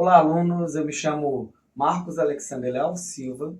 Olá, alunos. Eu me chamo Marcos Alexandre Leal Silva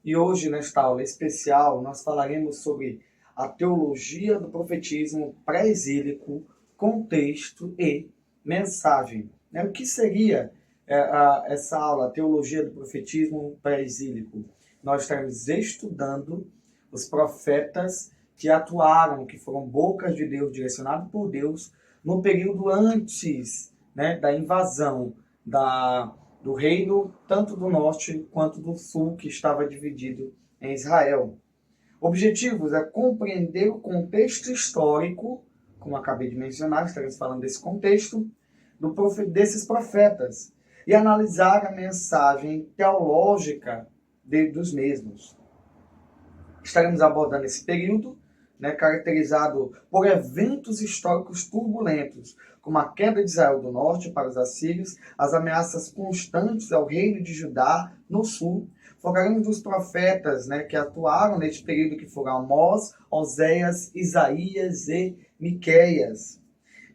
e hoje, nesta aula especial, nós falaremos sobre a teologia do profetismo pré-exílico, contexto e mensagem. O que seria essa aula, a teologia do profetismo pré-exílico? Nós estaremos estudando os profetas que atuaram, que foram bocas de Deus, direcionados por Deus, no período antes, da invasão do reino, tanto do norte quanto do sul, que estava dividido em Israel. Objetivos é compreender o contexto histórico, como acabei de mencionar, estaremos falando desse contexto, desses profetas, e analisar a mensagem teológica dos mesmos. Estaremos abordando esse período, caracterizado por eventos históricos turbulentos, como a queda de Israel do norte para os assírios, as ameaças constantes ao reino de Judá no sul. Focaremos nos profetas que atuaram neste período, que foram Amós, Oséias, Isaías e Miqueias.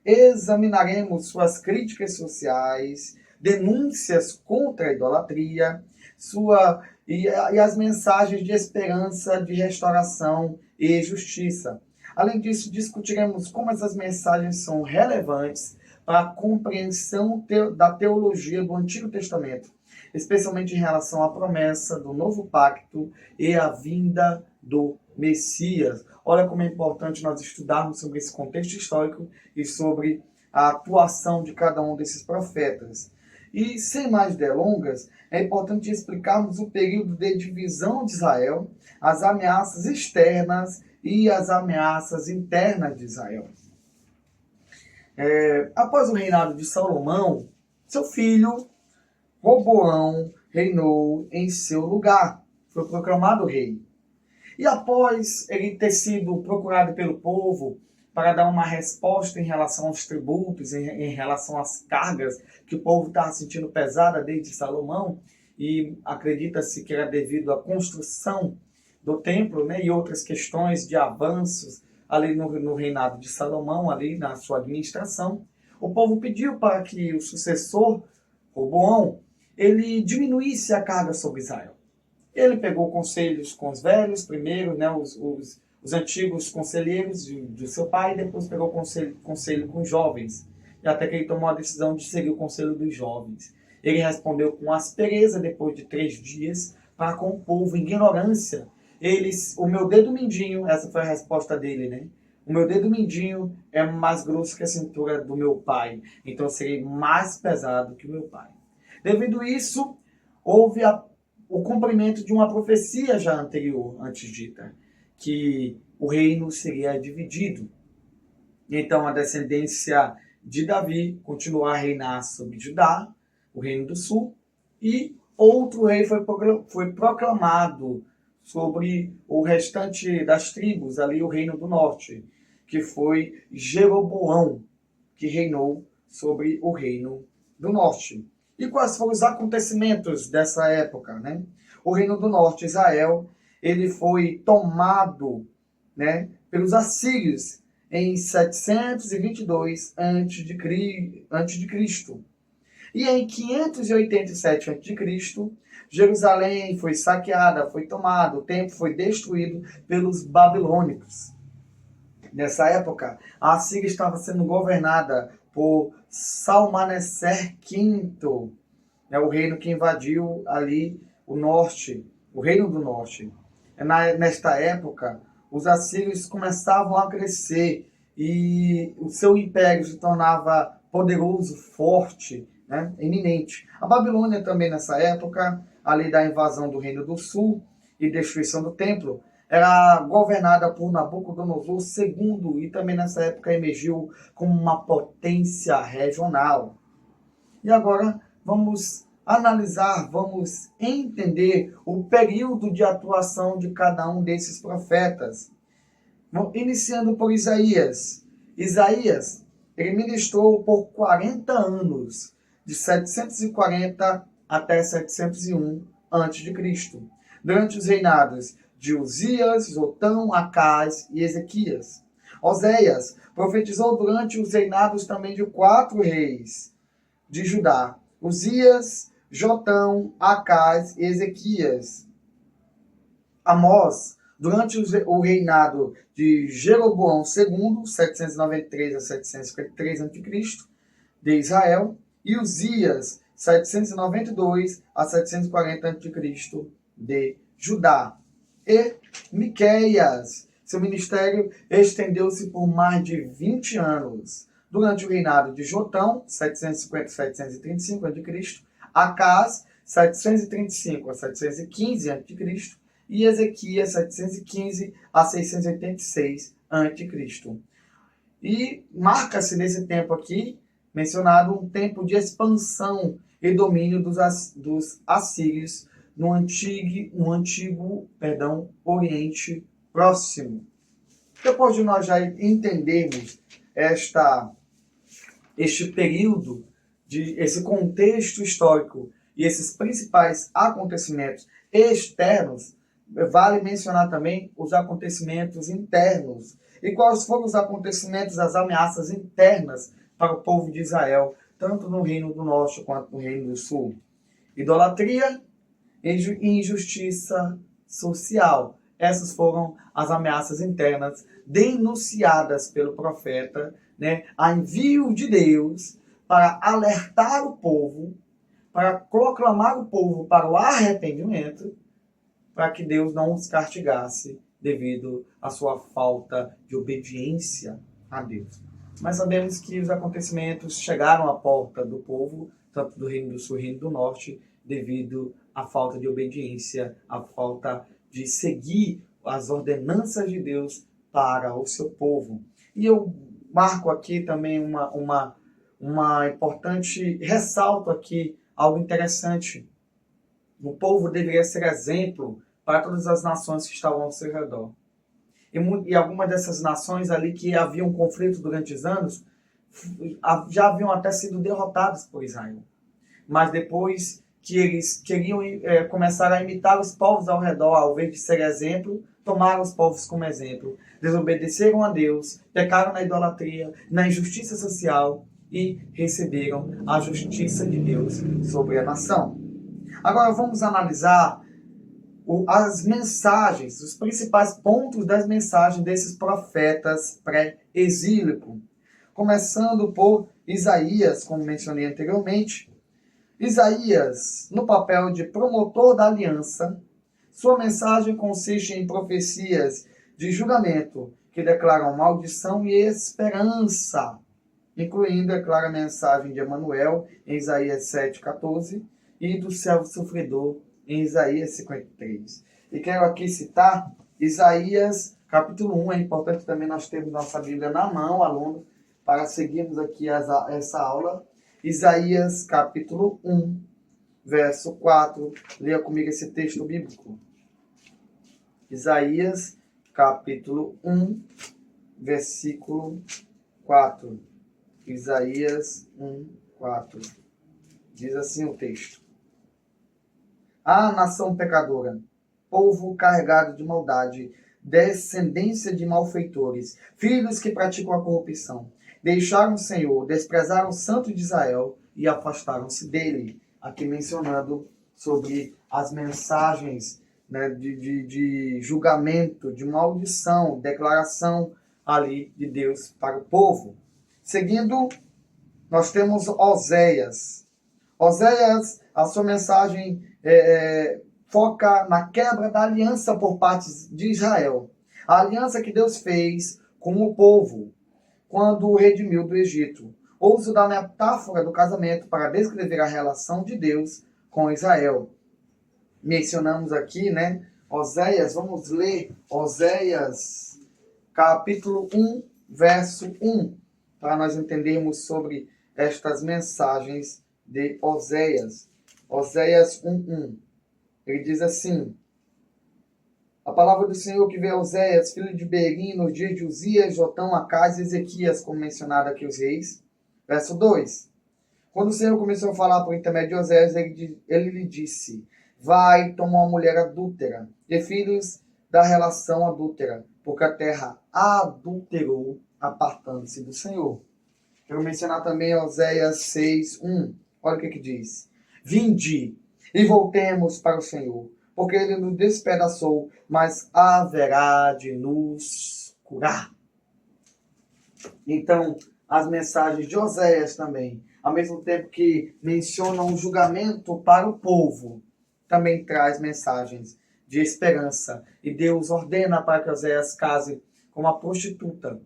Examinaremos suas críticas sociais, denúncias contra a idolatria, e as mensagens de esperança, de restauração e justiça. Além disso, discutiremos como essas mensagens são relevantes para a compreensão da teologia do Antigo Testamento, especialmente em relação à promessa do novo pacto e à vinda do Messias. Olha como é importante nós estudarmos sobre esse contexto histórico e sobre a atuação de cada um desses profetas. E, sem mais delongas, é importante explicarmos o período de divisão de Israel, as ameaças externas e as ameaças internas de Israel. Após o reinado de Salomão, seu filho, Roboão, reinou em seu lugar. Foi proclamado rei. E após ele ter sido procurado pelo povo para dar uma resposta em relação aos tributos, em relação às cargas que o povo estava sentindo pesada desde Salomão, e acredita-se que era devido à construção do templo, e outras questões de avanços ali no reinado de Salomão, ali na sua administração, o povo pediu para que o sucessor, Roboão, ele diminuísse a carga sobre Israel. Ele pegou conselhos com os velhos primeiro, os antigos conselheiros de seu pai, e depois pegou conselho com os jovens, e até que ele tomou a decisão de seguir o conselho dos jovens. Ele respondeu com aspereza depois de 3 dias para com o povo, em ignorância. O meu dedo mindinho, essa foi a resposta dele, o meu dedo mindinho é mais grosso que a cintura do meu pai, então eu serei mais pesado que o meu pai. Devido a isso, houve o cumprimento de uma profecia já anterior, antes dita, que o reino seria dividido. Então a descendência de Davi continuou a reinar sobre Judá, o reino do sul, e outro rei foi proclamado sobre o restante das tribos, ali o reino do norte, que foi Jeroboão, que reinou sobre o reino do norte. E quais foram os acontecimentos dessa época? O reino do norte, Israel, ele foi tomado pelos assírios em 722 a.C. E em 587 a.C., Jerusalém foi saqueada, foi tomada, o templo foi destruído pelos babilônicos. Nessa época, a Assíria estava sendo governada por Salmaneser V, o reino que invadiu ali o norte, o reino do norte. Nesta época, os assírios começavam a crescer e o seu império se tornava poderoso, forte, eminente. A Babilônia também nessa época, ali da invasão do reino do sul e destruição do templo, era governada por Nabucodonosor II e também nessa época emergiu como uma potência regional. E agora vamos analisar, vamos entender o período de atuação de cada um desses profetas. Iniciando por Isaías. Isaías, ele ministrou por 40 anos, de 740 até 701 a.C., durante os reinados de Uzias, Jotão, Acás e Ezequias. Oséias profetizou durante os reinados também de 4 reis de Judá, Uzias, Jotão, Acaz e Ezequias. Amós, durante o reinado de Jeroboão II, 793 a 753 a.C., de Israel, e Uzias, 792 a 740 a.C., de Judá. E Miqueias, seu ministério estendeu-se por mais de 20 anos. Durante o reinado de Jotão, 750 a 735 a.C., Acaz, 735 a 715 a.C., e Ezequias, 715 a 686 a.C. E marca-se nesse tempo aqui, mencionado, um tempo de expansão e domínio dos assírios no antigo Oriente Próximo. Depois de nós já entendermos este período, esse contexto histórico e esses principais acontecimentos externos, vale mencionar também os acontecimentos internos. E quais foram os acontecimentos, as ameaças internas para o povo de Israel, tanto no Reino do Norte quanto no Reino do Sul? Idolatria e injustiça social. Essas foram as ameaças internas denunciadas pelo profeta, a envio de Deus para alertar o povo, para proclamar o povo para o arrependimento, para que Deus não os castigasse devido à sua falta de obediência a Deus. Mas sabemos que os acontecimentos chegaram à porta do povo, tanto do Reino do Sul e do Reino do Norte, devido à falta de obediência, à falta de seguir as ordenanças de Deus para o seu povo. E eu marco aqui também uma importante, ressalto aqui algo interessante. O povo deveria ser exemplo para todas as nações que estavam ao seu redor. E algumas dessas nações ali que haviam conflito durante os anos, já haviam até sido derrotadas por Israel. Mas depois que eles queriam começar a imitar os povos ao redor, ao invés de ser exemplo, tomaram os povos como exemplo. Desobedeceram a Deus, pecaram na idolatria, na injustiça social e receberam a justiça de Deus sobre a nação. Agora vamos analisar as mensagens, os principais pontos das mensagens desses profetas pré-exílico. Começando por Isaías, como mencionei anteriormente. Isaías, no papel de promotor da aliança, sua mensagem consiste em profecias de julgamento que declaram maldição e esperança, incluindo, é claro, a mensagem de Emanuel em Isaías 7,14 e do servo sofredor em Isaías 53. E quero aqui citar Isaías capítulo 1. É importante também nós termos nossa Bíblia na mão, aluno, para seguirmos aqui essa aula. Isaías capítulo 1, verso 4. Leia comigo esse texto bíblico. Isaías capítulo 1, versículo 4. Isaías 1, 4. Diz assim o texto. Ah, nação pecadora, povo carregado de maldade, descendência de malfeitores, filhos que praticam a corrupção, deixaram o Senhor, desprezaram o Santo de Israel e afastaram-se dele. Aqui mencionando sobre as mensagens, de julgamento, de maldição, declaração ali de Deus para o povo. Seguindo, nós temos Oséias. Oséias, a sua mensagem foca na quebra da aliança por parte de Israel. A aliança que Deus fez com o povo quando o redimiu do Egito. O uso da metáfora do casamento para descrever a relação de Deus com Israel. Mencionamos aqui, Oséias, vamos ler Oséias capítulo 1, verso 1, para nós entendermos sobre estas mensagens de Oséias. Oséias 1:1. Ele diz assim: a palavra do Senhor que veio a Oséias, filho de Beeri, nos dias de Uzias, Jotão, Acaz e Ezequias, como mencionado aqui os reis. Verso 2. Quando o Senhor começou a falar por intermédio de Oséias, ele lhe disse: vai, toma uma mulher adúltera, e filhos da relação adúltera, porque a terra adulterou, apartando-se do Senhor. Quero mencionar também Oséias 6:1. Olha o que diz. Vinde e voltemos para o Senhor, porque Ele nos despedaçou, mas haverá de nos curar. Então, as mensagens de Oséias também, ao mesmo tempo que mencionam um julgamento para o povo, também traz mensagens de esperança. E Deus ordena para que Oséias case com uma prostituta,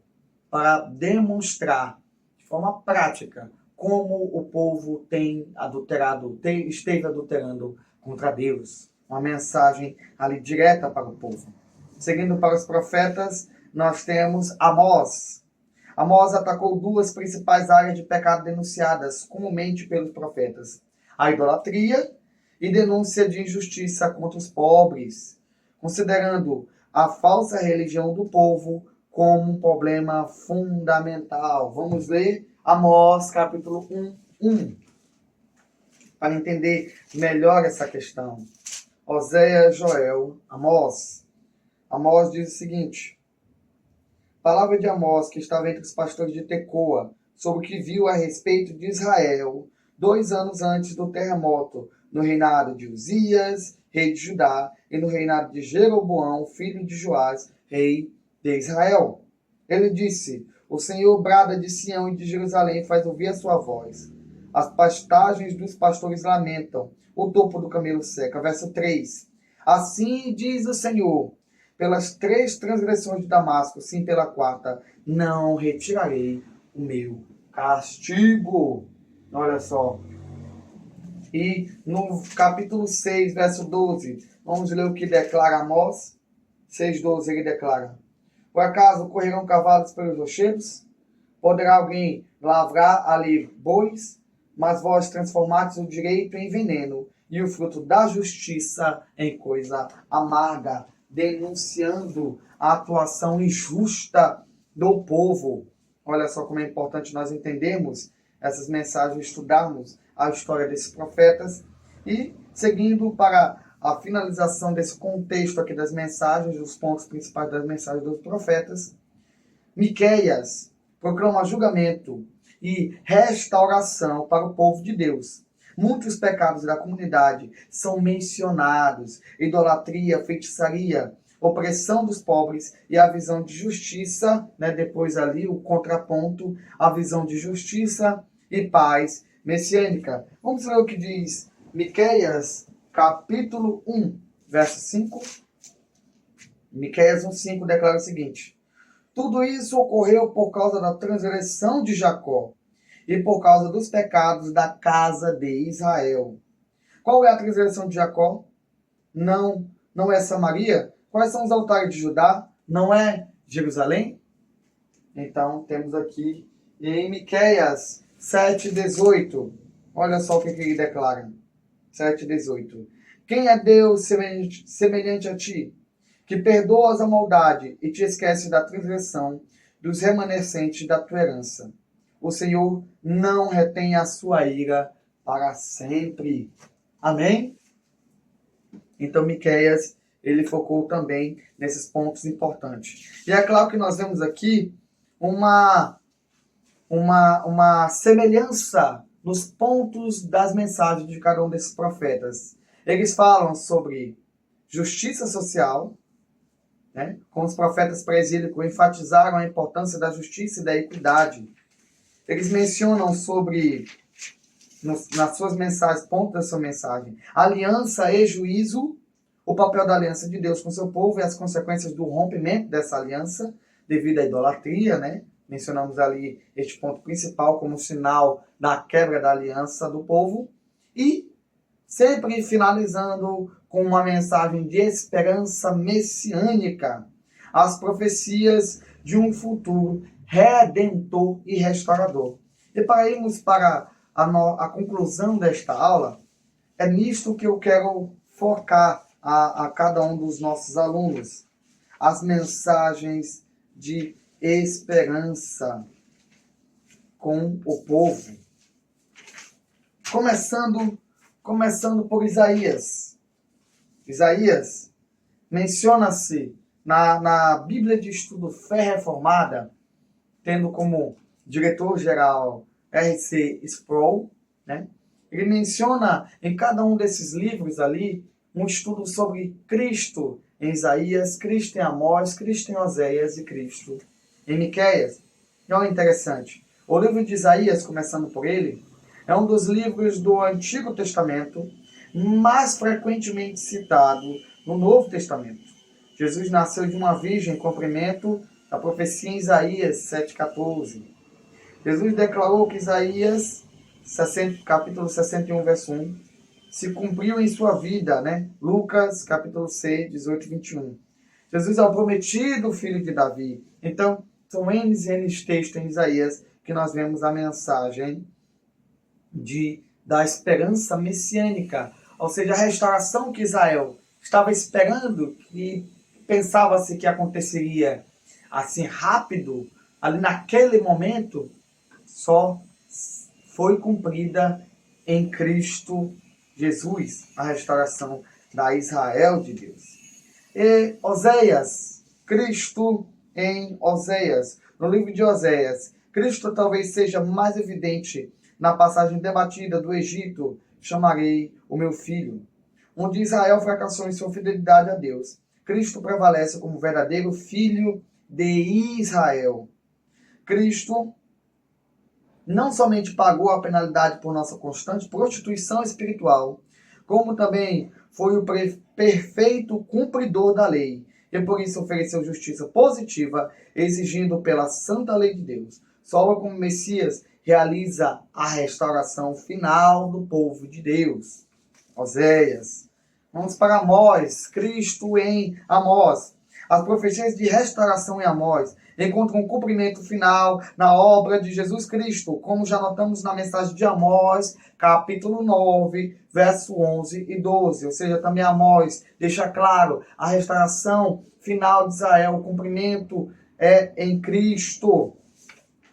para demonstrar de forma prática como o povo esteve adulterando contra Deus. Uma mensagem ali direta para o povo. Seguindo para os profetas, nós temos Amós. Amós atacou duas principais áreas de pecado denunciadas comumente pelos profetas: a idolatria e denúncia de injustiça contra os pobres, considerando a falsa religião do povo como um problema fundamental. Vamos ler Amós, capítulo 1, para entender melhor essa questão. Oséias, Joel, Amós. Amós diz o seguinte: palavra de Amós, que estava entre os pastores de Tecoa, sobre o que viu a respeito de Israel 2 anos antes do terremoto, no reinado de Uzias, rei de Judá, e no reinado de Jeroboão, filho de Joás, rei de Israel. Ele disse: o Senhor brada de Sião e de Jerusalém, faz ouvir a sua voz. As pastagens dos pastores lamentam, o topo do camelo seca. Verso 3. Assim diz o Senhor: pelas 3 transgressões de Damasco, sim pela 4ª, não retirarei o meu castigo. Olha só. E no capítulo 6, verso 12, vamos ler o que declara Amós. 6:12, ele declara: por acaso correrão cavalos pelos rochedos? Poderá alguém lavrar ali bois? Mas vós transformaste o direito em veneno e o fruto da justiça em coisa amarga, denunciando a atuação injusta do povo. Olha só como é importante nós entendermos essas mensagens, estudarmos a história desses profetas e, seguindo para a finalização desse contexto aqui das mensagens, dos pontos principais das mensagens dos profetas, Miqueias proclama julgamento e restauração para o povo de Deus. Muitos pecados da comunidade são mencionados: idolatria, feitiçaria, opressão dos pobres e a visão de justiça, né? Depois ali o contraponto, a visão de justiça e paz messiânica. Vamos ler o que diz Miqueias, capítulo 1, verso 5. Miqueias 1:5 declara o seguinte: tudo isso ocorreu por causa da transgressão de Jacó e por causa dos pecados da casa de Israel. Qual é a transgressão de Jacó? Não é Samaria? Quais são os altares de Judá? Não é Jerusalém? Então, temos aqui em Miqueias 7:18. Olha só o que ele declara. 7:18. Quem é Deus semelhante a ti, que perdoas a maldade e te esquece da transgressão dos remanescentes da tua herança? O Senhor não retém a sua ira para sempre. Amém? Então, Miqueias, ele focou também nesses pontos importantes. E é claro que nós vemos aqui uma semelhança nos pontos das mensagens de cada um desses profetas. Eles falam sobre justiça social, né? Como os profetas pré-exílicos enfatizaram a importância da justiça e da equidade. Eles mencionam sobre, nas suas mensagens, ponto da sua mensagem, aliança e juízo, o papel da aliança de Deus com seu povo e as consequências do rompimento dessa aliança devido à idolatria, né? Mencionamos ali este ponto principal como sinal da quebra da aliança do povo. E sempre finalizando com uma mensagem de esperança messiânica, as profecias de um futuro redentor e restaurador. E para irmos para a conclusão desta aula, é nisto que eu quero focar a cada um dos nossos alunos: as mensagens de esperança com o povo. Começando por Isaías. Isaías menciona-se na Bíblia de Estudo Fé Reformada, tendo como diretor-geral R.C. Sproul, né? Ele menciona em cada um desses livros ali um estudo sobre Cristo em Isaías, Cristo em Amós, Cristo em Oséias e Cristo em Miqueias. Então é interessante. O livro de Isaías, começando por ele, é um dos livros do Antigo Testamento mais frequentemente citado no Novo Testamento. Jesus nasceu de uma virgem em cumprimento da profecia em Isaías 7,14. Jesus declarou que Isaías, capítulo 61, verso 1, se cumpriu em sua vida, né? Lucas, capítulo 6, 18 e 21. Jesus é o prometido filho de Davi. Então, são N textos em Isaías que nós vemos a mensagem da esperança messiânica, ou seja, a restauração que Israel estava esperando, e pensava-se que aconteceria assim rápido, ali naquele momento, só foi cumprida em Cristo Jesus, a restauração da Israel de Deus. E Oséias, Cristo em Oséias, no livro de Oséias, Cristo talvez seja mais evidente na passagem debatida do Egito, chamarei o meu filho, onde Israel fracassou em sua fidelidade a Deus. Cristo prevalece como verdadeiro filho de Israel. Cristo não somente pagou a penalidade por nossa constante prostituição espiritual, como também foi o perfeito cumpridor da lei, e por isso ofereceu justiça positiva, exigindo pela santa lei de Deus. Só como Messias realiza a restauração final do povo de Deus. Oséias. Vamos para Amós. Cristo em Amós. As profecias de restauração em Amós encontram um cumprimento final na obra de Jesus Cristo, como já notamos na mensagem de Amós, capítulo 9, verso 11 e 12. Ou seja, também Amós deixa claro a restauração final de Israel, o cumprimento é em Cristo.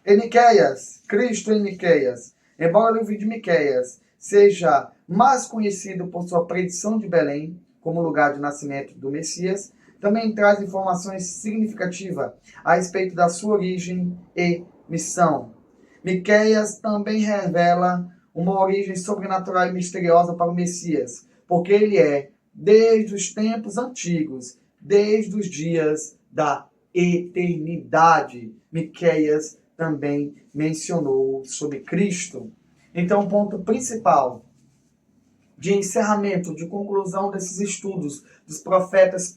Em Miqueias, Cristo em Miqueias. Embora o livro de Miqueias seja mais conhecido por sua predição de Belém, como lugar de nascimento do Messias, também traz informações significativas a respeito da sua origem e missão. Miqueias também revela uma origem sobrenatural e misteriosa para o Messias, porque ele é, desde os tempos antigos, desde os dias da eternidade. Miqueias também mencionou sobre Cristo. Então, o ponto principal de encerramento, de conclusão desses estudos dos profetas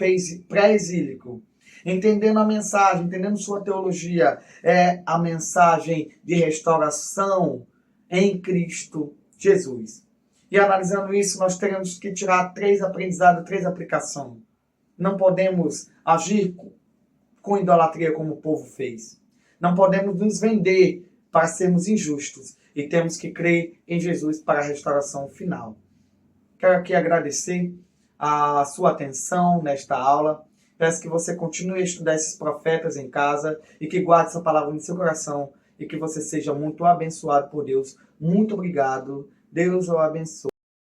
pré-exílicos, entendendo a mensagem, entendendo sua teologia, é a mensagem de restauração em Cristo Jesus. E analisando isso, nós teremos que tirar 3 aprendizados, 3 aplicações. Não podemos agir com idolatria como o povo fez. Não podemos nos vender para sermos injustos. E temos que crer em Jesus para a restauração final. Quero aqui agradecer a sua atenção nesta aula. Peço que você continue a estudar esses profetas em casa e que guarde essa palavra no seu coração e que você seja muito abençoado por Deus. Muito obrigado. Deus o abençoe.